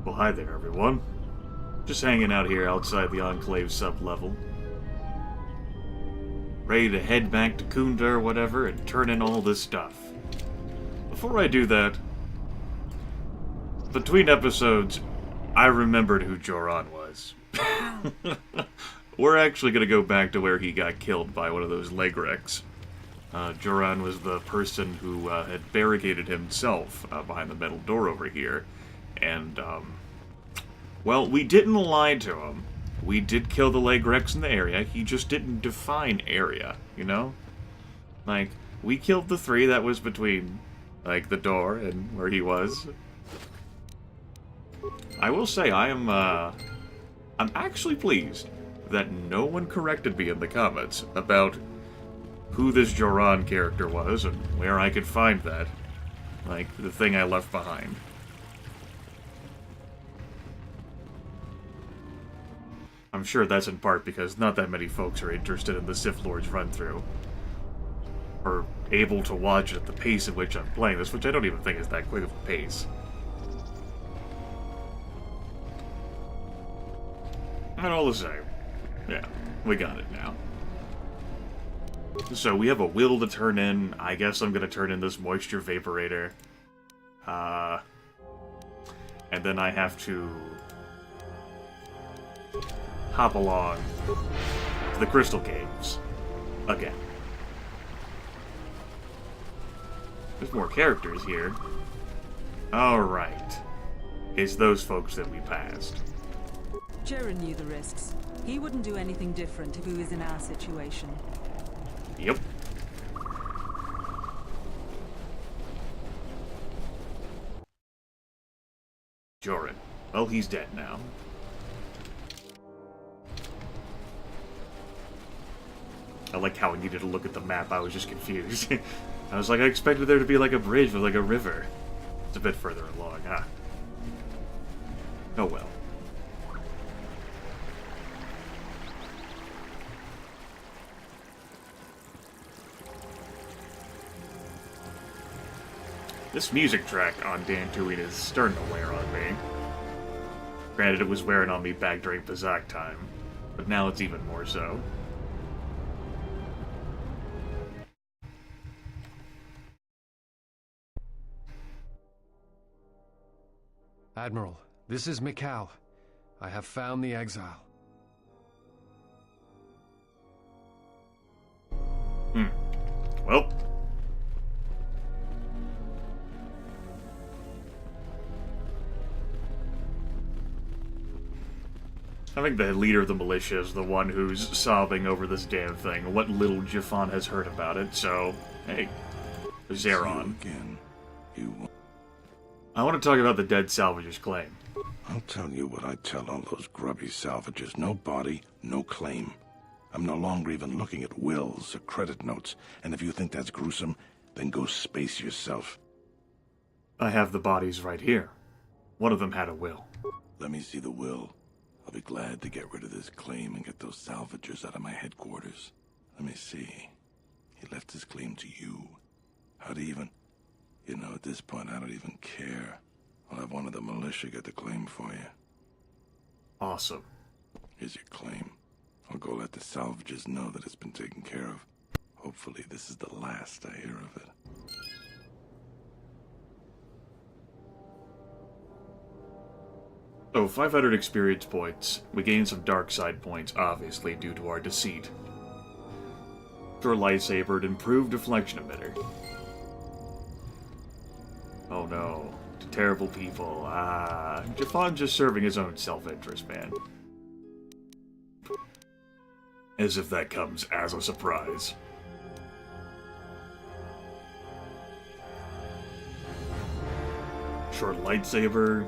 Well, hi there, everyone. Just hanging out here outside the Enclave sub-level. Ready to head back to Kunda or whatever and turn in all this stuff. Before I do that, between episodes, I remembered who Joran was. We're actually going to go back to where he got killed by one of those leg wrecks. Joran was the person who had barricaded himself behind the metal door over here. And, well, we didn't lie to him. We did kill the leg wrecks in the area. He just didn't define area, you know? Like, we killed the three that was between, like, the door and where he was. I will say, I'm actually pleased that no one corrected me in the comments about who this Joran character was and where I could find that. Like, the thing I left behind. I'm sure that's in part because not that many folks are interested in the Sith Lord's run-through. Or able to watch at the pace at which I'm playing this, which I don't even think is that quick of a pace. And all the same. Yeah, we got it now. So we have a will to turn in. I guess I'm gonna turn in this moisture vaporator. And then I have to hop along to the Crystal Caves. Again. There's more characters here. Alright. It's those folks that we passed. Jaren knew the risks. He wouldn't do anything different if he was in our situation. Yep. Joran. Well, he's dead now. I like how I needed to look at the map. I was just confused. I was like, I expected there to be like a bridge with like a river. It's a bit further along, huh? Oh well. This music track on Dantooine is starting to wear on me. Granted, it was wearing on me back during Pazak time, but now it's even more so. Admiral, this is Mikal. I have found the exile. Well. I think the leader of the militia is the one who's sobbing over this damn thing. What little Jafan has heard about it, so, hey, Zeron. Again. I want to talk about the dead salvager's claim. I'll tell you what I tell all those grubby salvagers. No body, no claim. I'm no longer even looking at wills or credit notes, and if you think that's gruesome, then go space yourself. I have the bodies right here. One of them had a will. Let me see the will. I'll be glad to get rid of this claim and get those salvagers out of my headquarters. Let me see. He left his claim to you. How do you even... You know, at this point, I don't even care. I'll have one of the militia get the claim for you. Awesome. Here's your claim. I'll go let the salvagers know that it's been taken care of. Hopefully, this is the last I hear of it. So, 500 experience points. We gained some dark side points, obviously, due to our deceit. Through a lightsaber, and improved deflection emitter. Oh no. To terrible people. Jafan just serving his own self-interest, man. As if that comes as a surprise. Short lightsaber.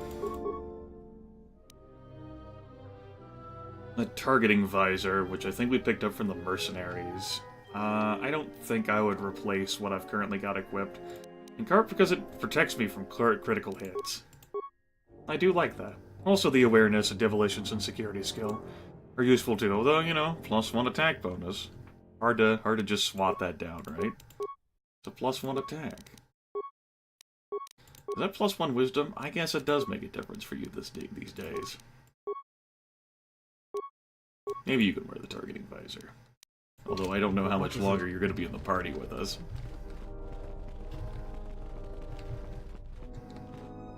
A targeting visor, which I think we picked up from the mercenaries. I don't think I would replace what I've currently got equipped. In part because it protects me from critical hits. I do like that. Also the awareness and demolitions and security skill are useful too, although, you know, +1 attack bonus. Hard to just swat that down, right? It's a +1 attack. Is that +1 wisdom? I guess it does make a difference for you these days. Maybe you can wear the targeting visor. Although I don't know how much longer you're going to be in the party with us.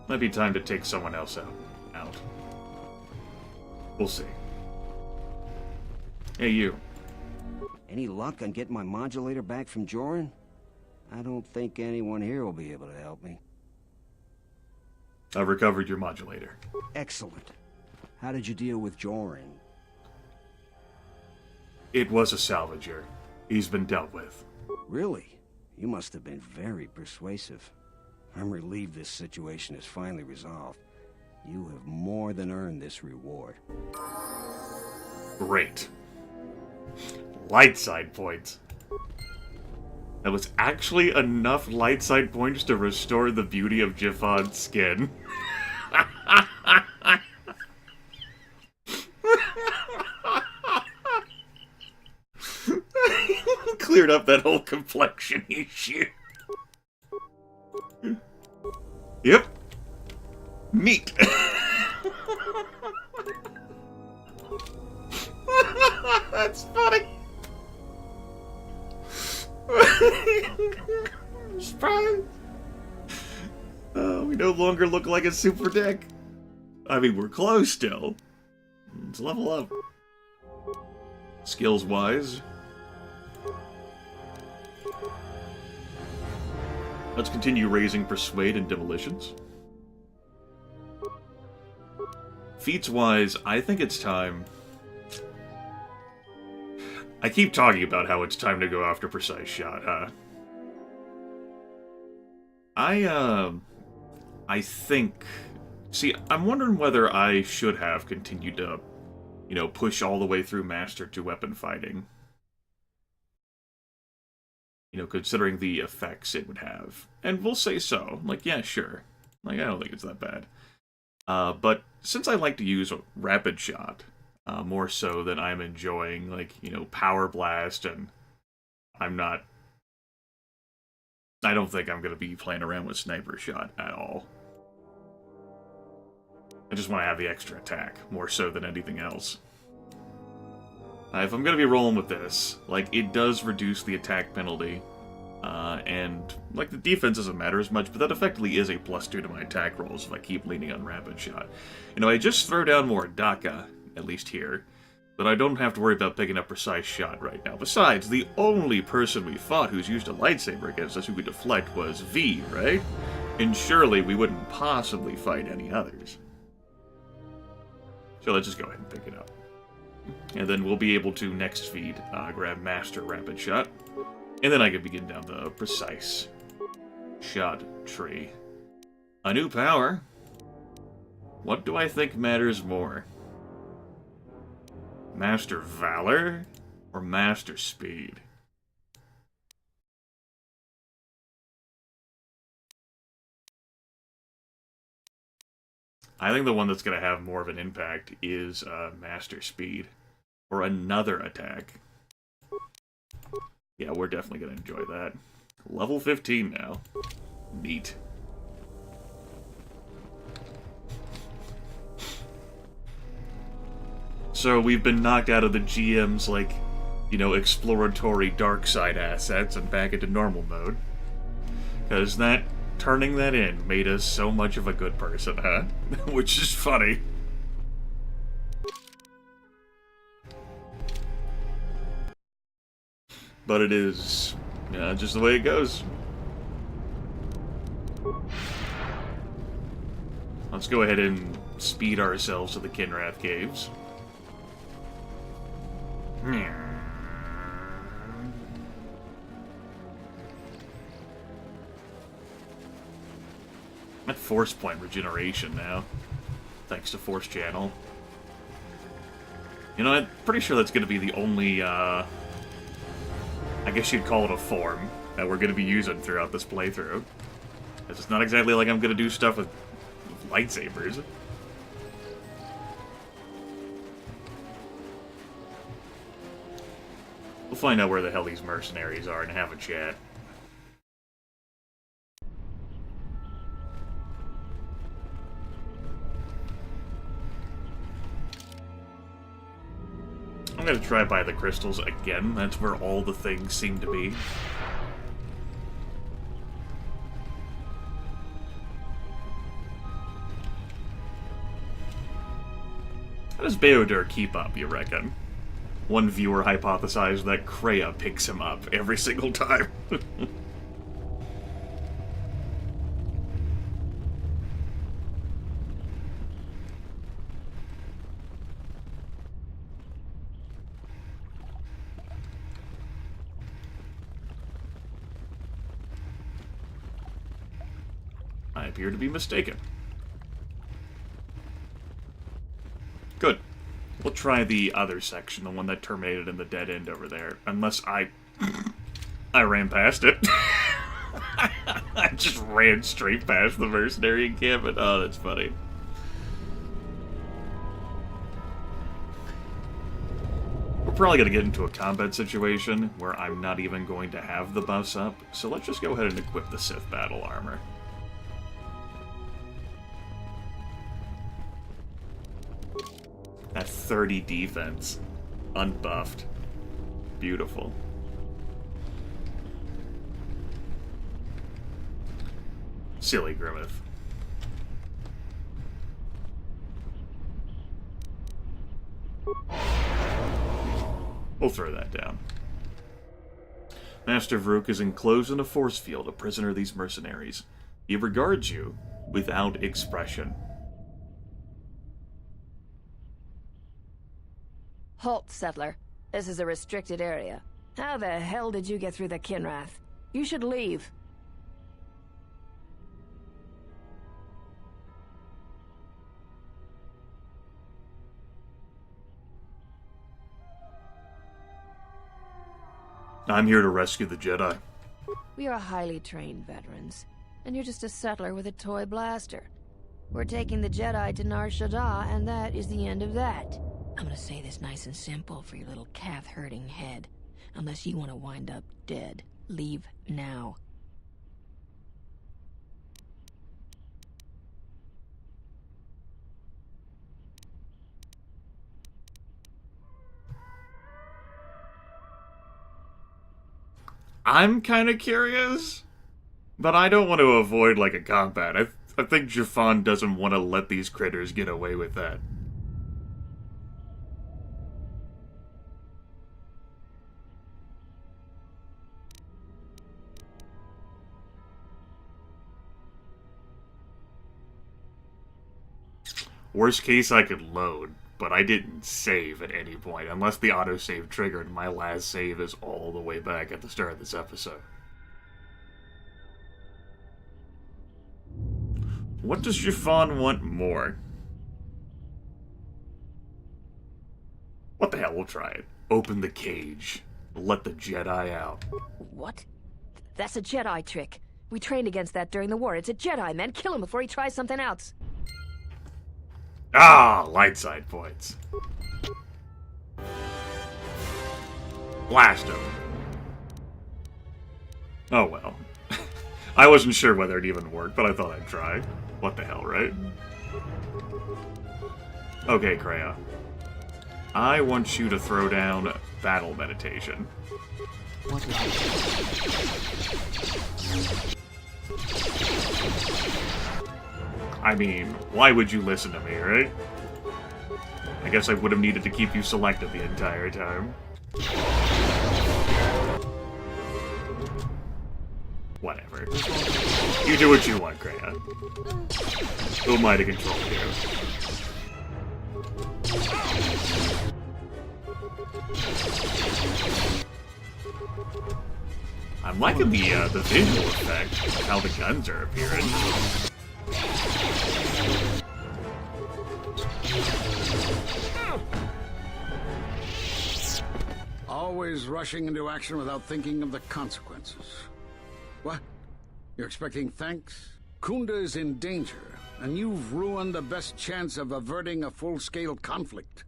Might be time to take someone else out. We'll see. Hey, you. Any luck on getting my modulator back from Joran? I don't think anyone here will be able to help me. I've recovered your modulator. Excellent. How did you deal with Joran? It was a salvager. He's been dealt with. Really? You must have been very persuasive. I'm relieved this situation is finally resolved. You have more than earned this reward. Great. Light side points. That was actually enough light side points to restore the beauty of Jafan's skin. Cleared up that whole complexion issue. Yep. Neat. That's funny. Surprise! We no longer look like a super deck. I mean, we're close still. Let's level up. Skills-wise. Let's continue raising Persuade and Demolitions. Feats-wise, I think it's time... I keep talking about how it's time to go after Precise Shot, huh? I think... See, I'm wondering whether I should have continued to, you know, push all the way through Master to weapon fighting. You know, considering the effects it would have. And we'll say so. Like, yeah, sure. Like, I don't think it's that bad. But since I like to use Rapid Shot, more so than I'm enjoying, like, you know, Power Blast, and I don't think I'm going to be playing around with Sniper Shot at all. I just want to have the extra attack, more so than anything else. If I'm going to be rolling with this, like, it does reduce the attack penalty, and, like, the defense doesn't matter as much, but that effectively is a +2 to my attack rolls if I keep leaning on Rapid Shot. You know, I just throw down more Daka, at least here, but I don't have to worry about picking up Precise Shot right now. Besides, the only person we fought who's used a lightsaber against us who could deflect was V, right? And surely we wouldn't possibly fight any others. So let's just go ahead and pick it up. And then we'll be able to, next feed, grab Master Rapid Shot. And then I can begin down the Precise Shot tree. A new power. What do I think matters more? Master Valor or Master Speed? I think the one that's going to have more of an impact is Master Speed. Or another attack. Yeah, we're definitely going to enjoy that. Level 15 now. Neat. So we've been knocked out of the GM's, like, you know, exploratory dark side assets and back into normal mode. Because that, turning that in made us so much of a good person, huh? Which is funny. But it is just the way it goes. Let's go ahead and speed ourselves to the Kinrath Caves. At Force Point regeneration now, thanks to Force Channel. You know, I'm pretty sure that's going to be the only, I guess you'd call it a form that we're going to be using throughout this playthrough. It's not exactly like I'm going to do stuff with lightsabers. We'll find out where the hell these mercenaries are and have a chat. gonna try by the crystals again. That's where all the things seem to be. How does Beodur keep up, you reckon? One viewer hypothesized that Kreia picks him up every single time. I appear to be mistaken. Good. We'll try the other section, the one that terminated in the dead end over there. Unless I ran past it. I just ran straight past the mercenary encampment. Oh, that's funny. We're probably going to get into a combat situation where I'm not even going to have the buffs up, so let's just go ahead and equip the Sith battle armor. At 30 defense. Unbuffed. Beautiful. Silly Grimith. We'll throw that down. Master Vrook is enclosed in a force field, a prisoner of these mercenaries. He regards you without expression. Halt, settler. This is a restricted area. How the hell did you get through the Kinrath? You should leave. I'm here to rescue the Jedi. We are highly trained veterans, and you're just a settler with a toy blaster. We're taking the Jedi to Nar Shaddaa, and that is the end of that. I'm gonna say this nice and simple for your little calf-hurting head. Unless you want to wind up dead, leave now. I'm kind of curious, but I don't want to avoid like a combat. I think Jafan doesn't want to let these critters get away with that. Worst case, I could load, but I didn't save at any point, unless the autosave triggered. My last save is all the way back at the start of this episode. What does Jafan want more? What the hell, we'll try it. Open the cage. Let the Jedi out. What? That's a Jedi trick. We trained against that during the war. It's a Jedi, man. Kill him before he tries something else. Ah, light side points. Blast him. Oh well. I wasn't sure whether it even worked, but I thought I'd try. What the hell, right? Okay, Kreia. I want you to throw down battle meditation. What is it? I mean, why would you listen to me, right? I guess I would have needed to keep you selected the entire time. Whatever. You do what you want, Kreia. Who am I to control you? I'm liking the visual effect, how the guns are appearing. Always rushing into action without thinking of the consequences. What? You're expecting thanks? Kunda is in danger, and you've ruined the best chance of averting a full-scale conflict.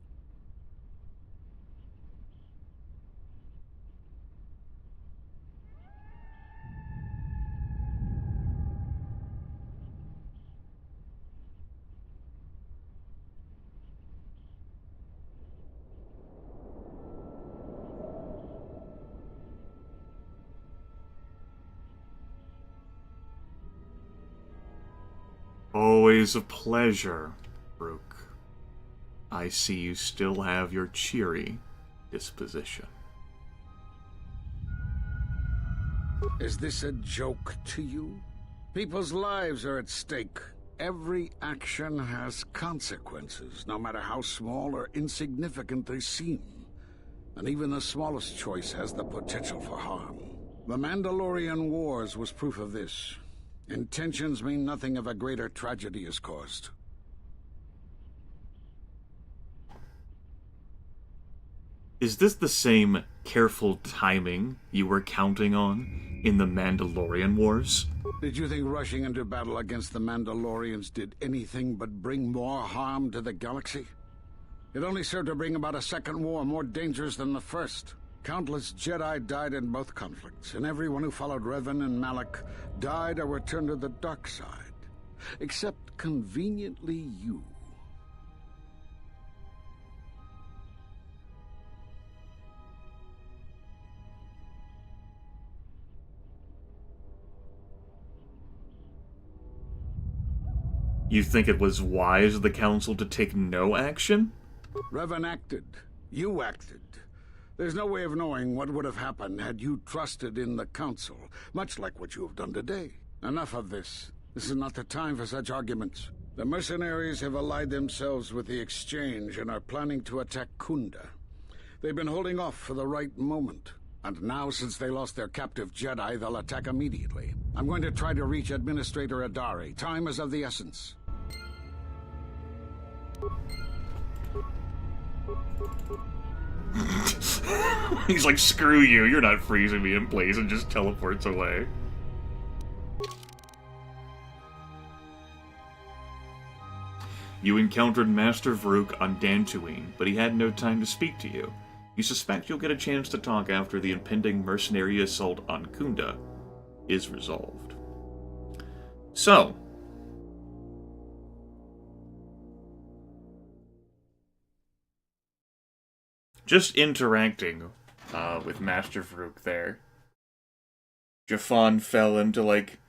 Always a pleasure, Vrook. I see you still have your cheery disposition. Is this a joke to you? People's lives are at stake. Every action has consequences, no matter how small or insignificant they seem. And even the smallest choice has the potential for harm. The Mandalorian Wars was proof of this. Intentions mean nothing if a greater tragedy is caused. Is this the same careful timing you were counting on in the Mandalorian Wars? Did you think rushing into battle against the Mandalorians did anything but bring more harm to the galaxy? It only served to bring about a second war more dangerous than the first. Countless Jedi died in both conflicts, and everyone who followed Revan and Malak died or returned to the dark side. Except, conveniently, you. You think it was wise of the Council to take no action? Revan acted. You acted. There's no way of knowing what would have happened had you trusted in the Council, much like what you have done today. Enough of this. This is not the time for such arguments. The mercenaries have allied themselves with the Exchange and are planning to attack Kunda. They've been holding off for the right moment. And now, since they lost their captive Jedi, they'll attack immediately. I'm going to try to reach Administrator Adari. Time is of the essence. He's like, screw you, you're not freezing me in place, and just teleports away. You encountered Master Vrook on Dantooine, but he had no time to speak to you. You suspect you'll get a chance to talk after the impending mercenary assault on Kunda is resolved. So, just interacting with Master Vrook there, Jafan fell into, like,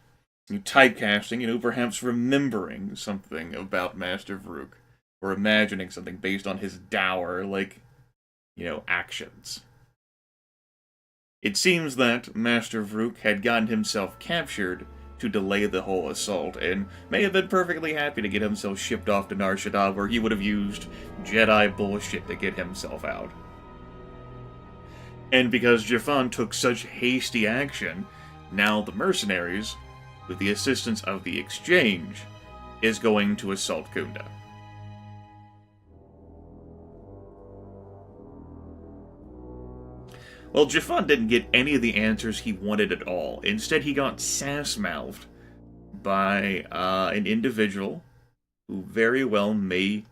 typecasting, perhaps remembering something about Master Vrook, or imagining something based on his dour, actions. It seems that Master Vrook had gotten himself captured to delay the whole assault, and may have been perfectly happy to get himself shipped off to Nar Shaddaa, where he would have used Jedi bullshit to get himself out. And because Jafan took such hasty action, now the mercenaries, with the assistance of the Exchange, is going to assault Kunda. Well, Jafan didn't get any of the answers he wanted at all. Instead, he got sass-mouthed by an individual who very well may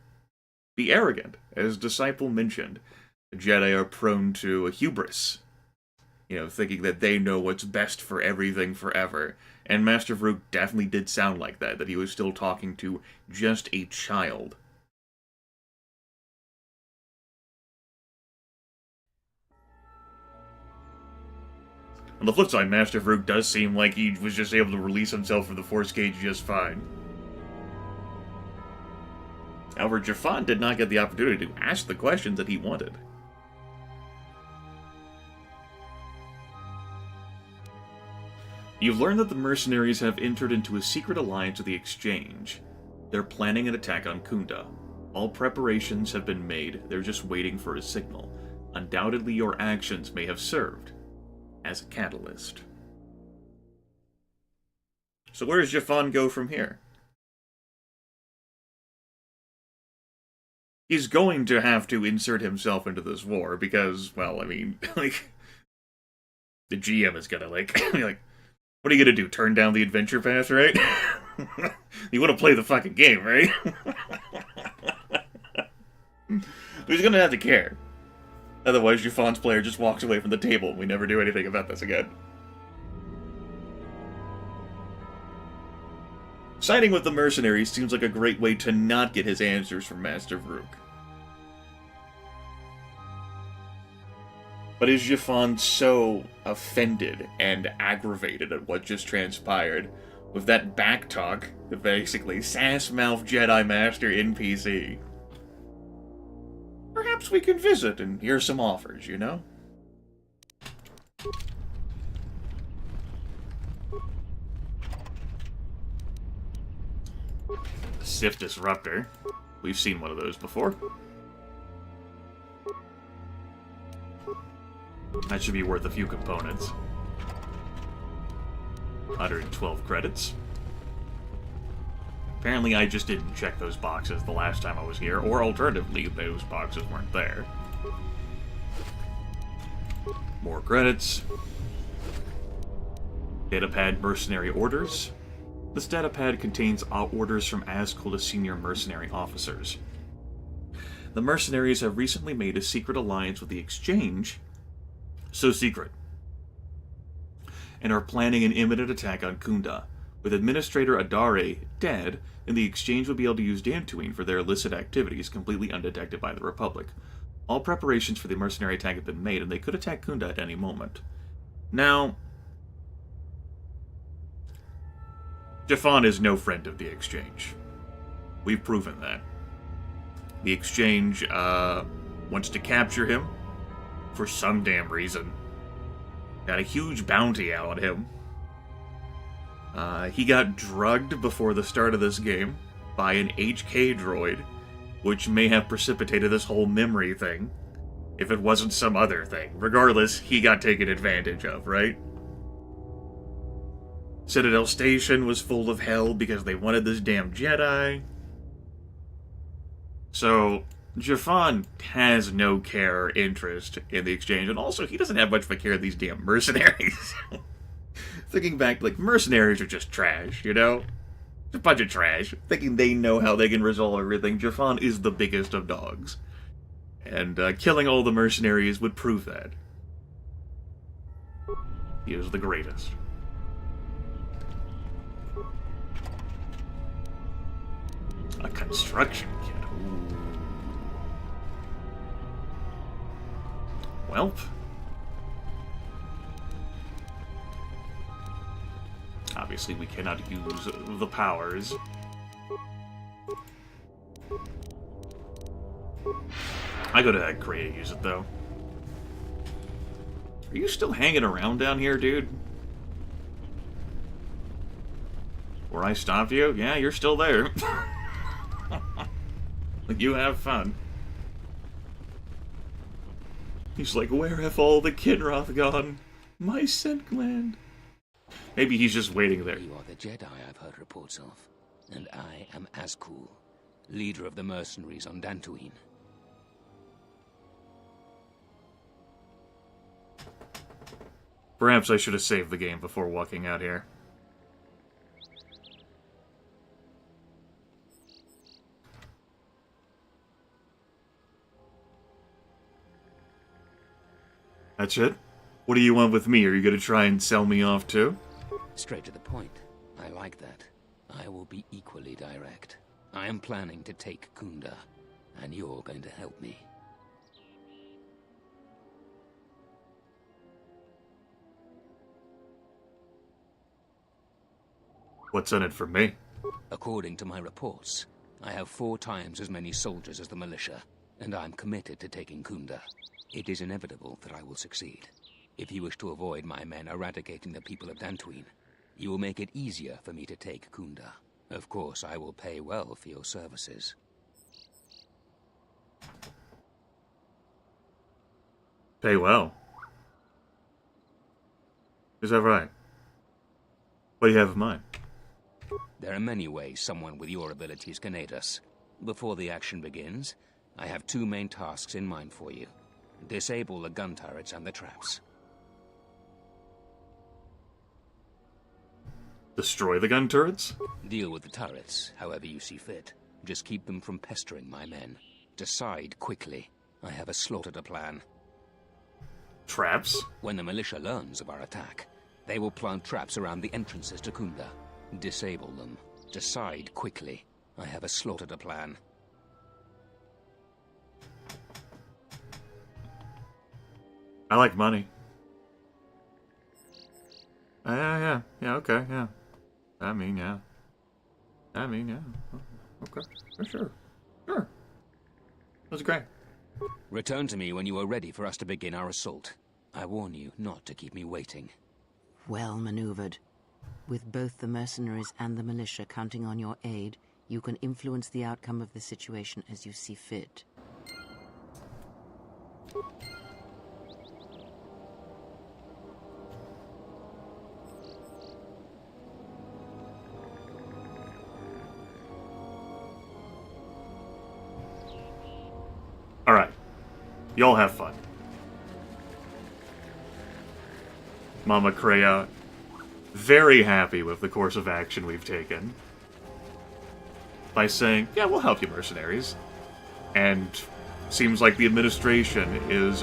be arrogant. As Disciple mentioned, the Jedi are prone to a hubris, thinking that they know what's best for everything forever. And Master Vrook definitely did sound like that he was still talking to just a child. On the flip side, Master Vrook does seem like he was just able to release himself from the Force Cage just fine. However, Jafan did not get the opportunity to ask the questions that he wanted. You've learned that the mercenaries have entered into a secret alliance with the Exchange. They're planning an attack on Kunda. All preparations have been made, they're just waiting for a signal. Undoubtedly your actions may have served as a catalyst. So where does Jafan go from here? He's going to have to insert himself into this war because, well, the GM is gonna, what are you gonna do, turn down the adventure pass, right? You want to play the fucking game, right? He's gonna have to care. Otherwise, Jafan's player just walks away from the table and we never do anything about this again. Siding with the mercenaries seems like a great way to not get his answers from Master Vrook. But is Jafan so offended and aggravated at what just transpired? with that back talk, basically, sass-mouth Jedi Master NPC. Perhaps we can visit and hear some offers, you know? Sith Disruptor. We've seen one of those before. That should be worth a few components. 112 credits. Apparently I just didn't check those boxes the last time I was here, or alternatively, those boxes weren't there. More credits. Datapad Mercenary Orders. This datapad contains orders from Azkul to senior mercenary officers. The mercenaries have recently made a secret alliance with the Exchange, so secret, and are planning an imminent attack on Kunda. With Administrator Adare dead, and the Exchange will be able to use Dantooine for their illicit activities completely undetected by the Republic. All preparations for the mercenary attack have been made, and they could attack Kunda at any moment. Now, Jafan is no friend of the Exchange. We've proven that. The Exchange wants to capture him for some damn reason. Got a huge bounty out on him. He got drugged before the start of this game by an HK droid, which may have precipitated this whole memory thing, if it wasn't some other thing. Regardless, he got taken advantage of, right? Citadel Station was full of hell because they wanted this damn Jedi. So, Jafan has no care or interest in the Exchange, and also he doesn't have much of a care of these damn mercenaries. Thinking back, like, mercenaries are just trash, you know? It's a bunch of trash. Thinking they know how they can resolve everything. Jafan is the biggest of dogs. And killing all the mercenaries would prove that. He is the greatest. A construction kit. Ooh. Welp. Obviously, we cannot use the powers. I go to that crate to use it, though. Are you still hanging around down here, dude? Where I stopped you? Yeah, you're still there. You have fun. He's like, where have all the Kinroth gone? My scent gland. Maybe he's just waiting there. You are the Jedi I've heard reports of, and I am Azkul, leader of the mercenaries on Dantooine. Perhaps I should have saved the game before walking out here. That's it? What do you want with me? Are you going to try and sell me off too? Straight to the point. I like that. I will be equally direct. I am planning to take Kunda, and you're going to help me. What's in it for me? According to my reports, I have 4 times as many soldiers as the militia, and I'm committed to taking Kunda. It is inevitable that I will succeed. If you wish to avoid my men eradicating the people of Dantooine, you will make it easier for me to take Kunda. Of course, I will pay well for your services. Pay well? Is that right? What do you have in mind? There are many ways someone with your abilities can aid us. Before the action begins, I have 2 main tasks in mind for you. Disable the gun turrets and the traps. Destroy the gun turrets? Deal with the turrets, however you see fit. Just keep them from pestering my men. Decide quickly. I have a slaughter to plan. Traps? When the militia learns of our attack, they will plant traps around the entrances to Kunda. Disable them. Decide quickly. I have a slaughter to plan. I like money. Yeah, okay, yeah. I mean, yeah. Okay. Sure. That's great. Return to me when you are ready for us to begin our assault. I warn you not to keep me waiting. Well maneuvered. With both the mercenaries and the militia counting on your aid, you can influence the outcome of the situation as you see fit. Alright. Y'all have fun. Mama Kreia, very happy with the course of action we've taken. By saying, yeah, we'll help you, mercenaries. And seems like the administration is,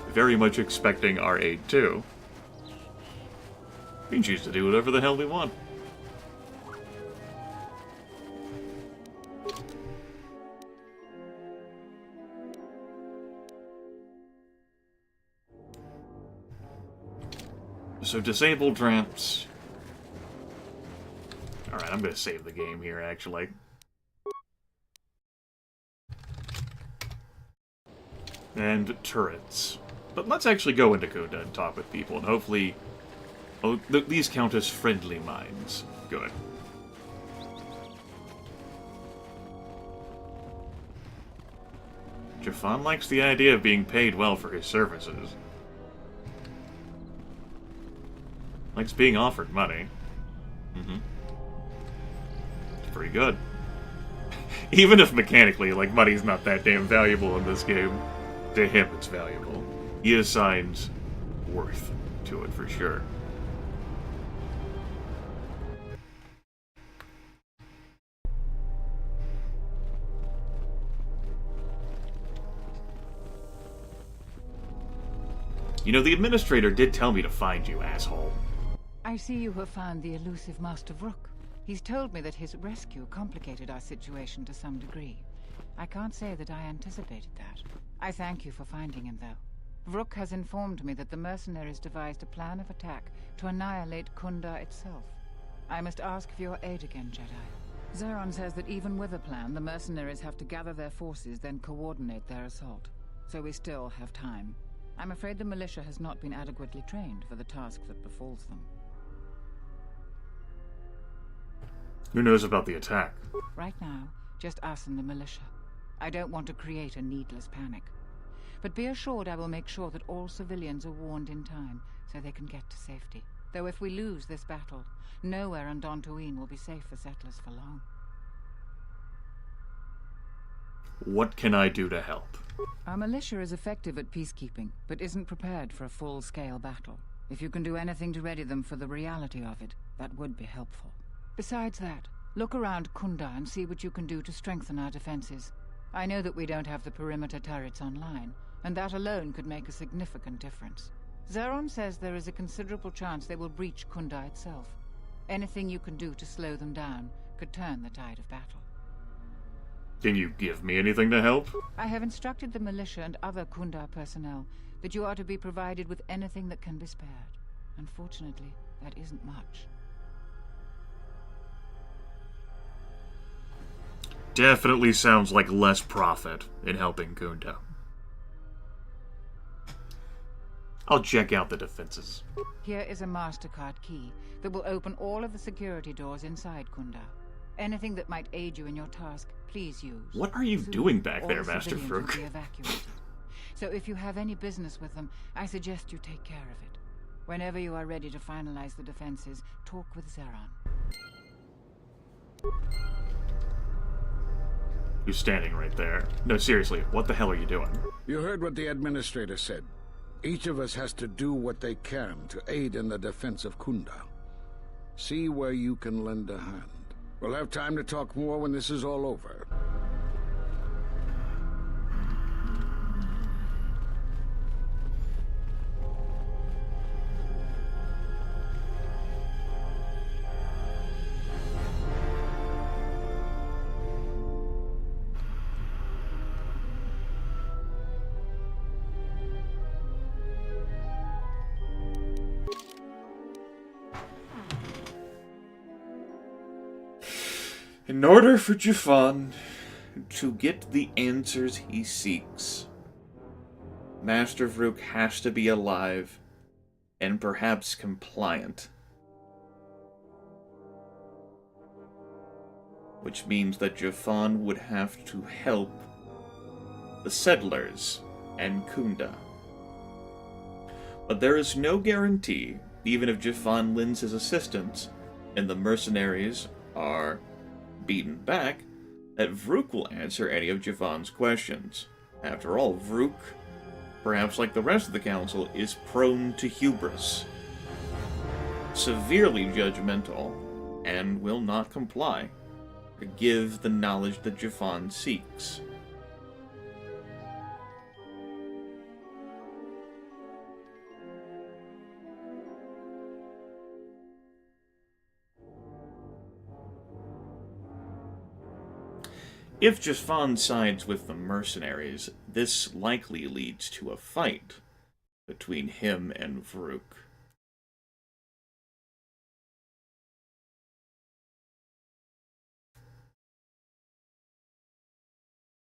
very much expecting our aid, too. We can choose to do whatever the hell we want. So, disabled ramps. Alright, I'm gonna save the game here, actually. And turrets. But let's actually go into Kunda and talk with people, and hopefully... Oh, these count as friendly minds. Good. Jafan likes the idea of being paid well for his services. Likes being offered money. It's pretty good. Even if mechanically, like, money's not that damn valuable in this game, to him it's valuable. He assigns worth to it for sure. You know, the administrator did tell me to find you, asshole. I see you have found the elusive Master Vrook. He's told me that his rescue complicated our situation to some degree. I can't say that I anticipated that. I thank you for finding him, though. Vrook has informed me that the mercenaries devised a plan of attack to annihilate Kunda itself. I must ask for your aid again, Jedi. Zeron says that even with a plan, the mercenaries have to gather their forces, then coordinate their assault. So we still have time. I'm afraid the militia has not been adequately trained for the task that befalls them. Who knows about the attack? Right now, just us and the militia. I don't want to create a needless panic. But be assured I will make sure that all civilians are warned in time, so they can get to safety. Though if we lose this battle, nowhere on Dantooine will be safe for settlers for long. What can I do to help? Our militia is effective at peacekeeping, but isn't prepared for a full-scale battle. If you can do anything to ready them for the reality of it, that would be helpful. Besides that, look around Kunda and see what you can do to strengthen our defenses. I know that we don't have the perimeter turrets online, and that alone could make a significant difference. Zeron says there is a considerable chance they will breach Kunda itself. Anything you can do to slow them down could turn the tide of battle. Can you give me anything to help? I have instructed the militia and other Kunda personnel that you are to be provided with anything that can be spared. Unfortunately, that isn't much. Definitely sounds like less profit in helping Kunda. I'll check out the defenses. Here is a MasterCard key that will open all of the security doors inside Kunda. Anything that might aid you in your task, please use. What are you Soon, doing back all there, Master civilians Vrook? will be evacuated. So if you have any business with them, I suggest you take care of it. Whenever you are ready to finalize the defenses, talk with Zeron. Who's standing right there? No, seriously, what the hell are you doing? You heard what the administrator said. Each of us has to do what they can to aid in the defense of Kunda. See where you can lend a hand. We'll have time to talk more when this is all over. In order for Jafan to get the answers he seeks, Master Vrook has to be alive and perhaps compliant. Which means that Jafan would have to help the settlers and Kunda. But there is no guarantee, even if Jafan lends his assistance and the mercenaries are beaten back, that Vrook will answer any of Jafan's questions. After all, Vrook, perhaps like the rest of the council, is prone to hubris, severely judgmental, and will not comply to give the knowledge that Jafan seeks. If Jafan sides with the mercenaries, this likely leads to a fight between him and Vrook.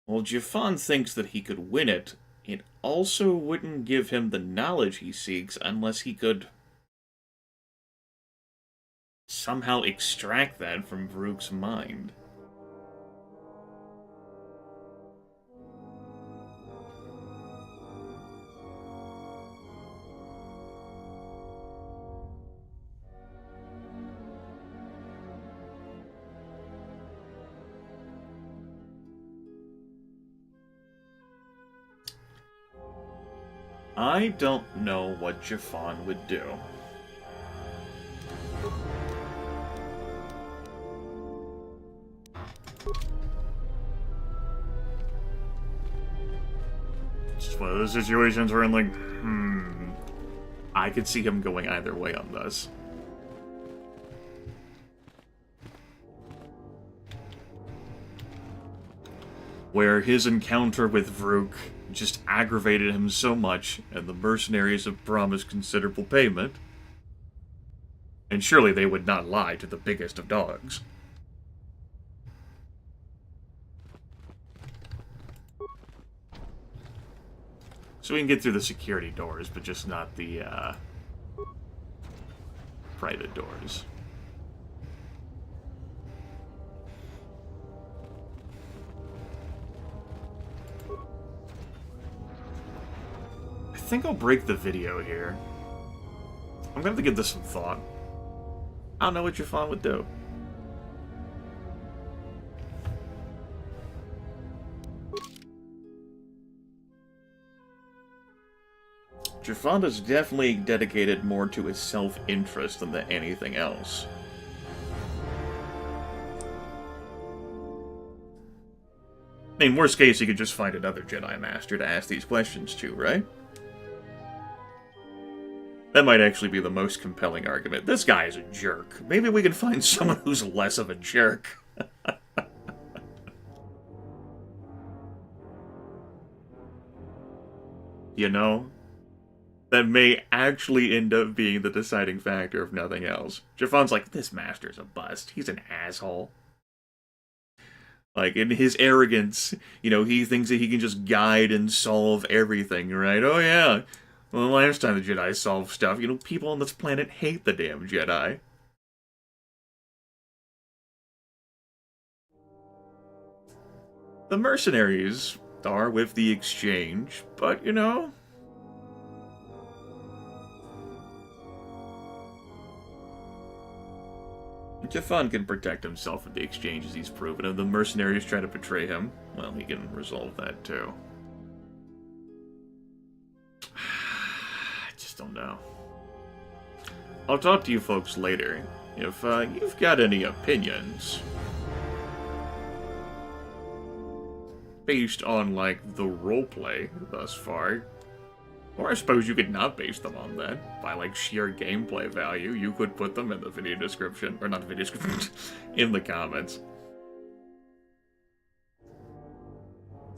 While Jafan thinks that he could win it, it also wouldn't give him the knowledge he seeks unless he could somehow extract that from Vrook's mind. I don't know what Jafan would do. It's just one of those situations where I'm like, I could see him going either way on this. Where his encounter with Vrook just aggravated him so much, and the mercenaries have promised considerable payment. And surely they would not lie to the biggest of dogs. So we can get through the security doors, but just not the, private doors. I think I'll break the video here. I'm gonna have to give this some thought. I don't know what Jafan would do. Jafan is definitely dedicated more to his self-interest than to anything else. I mean, worst case, he could just find another Jedi Master to ask these questions to, right? That might actually be the most compelling argument. This guy is a jerk. Maybe we can find someone who's less of a jerk. You know? That may actually end up being the deciding factor, if nothing else. Jafan's like, this master's a bust. He's an asshole. Like, in his arrogance, you know, he thinks that he can just guide and solve everything, right? Oh, yeah. Well, the last time the Jedi solved stuff, you know, people on this planet hate the damn Jedi. The mercenaries are with the exchange, but, you know... Jafan can protect himself from the exchanges he's proven. If the mercenaries try to betray him, well, he can resolve that too. I just don't know. I'll talk to you folks later. If you've got any opinions based on, like, the roleplay thus far, or I suppose you could not base them on that. By, like, sheer gameplay value, you could put them in the video description. Or not the video description, in the comments.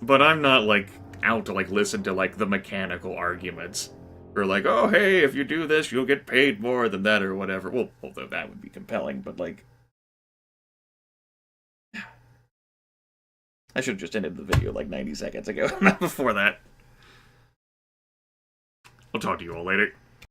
But I'm not, like, out to, like, listen to, like, the mechanical arguments. Or, like, oh, hey, if you do this, you'll get paid more than that, or whatever. Well, although that would be compelling, but, like... I should have just ended the video like 90 seconds ago, not before that. I'll talk to you all later.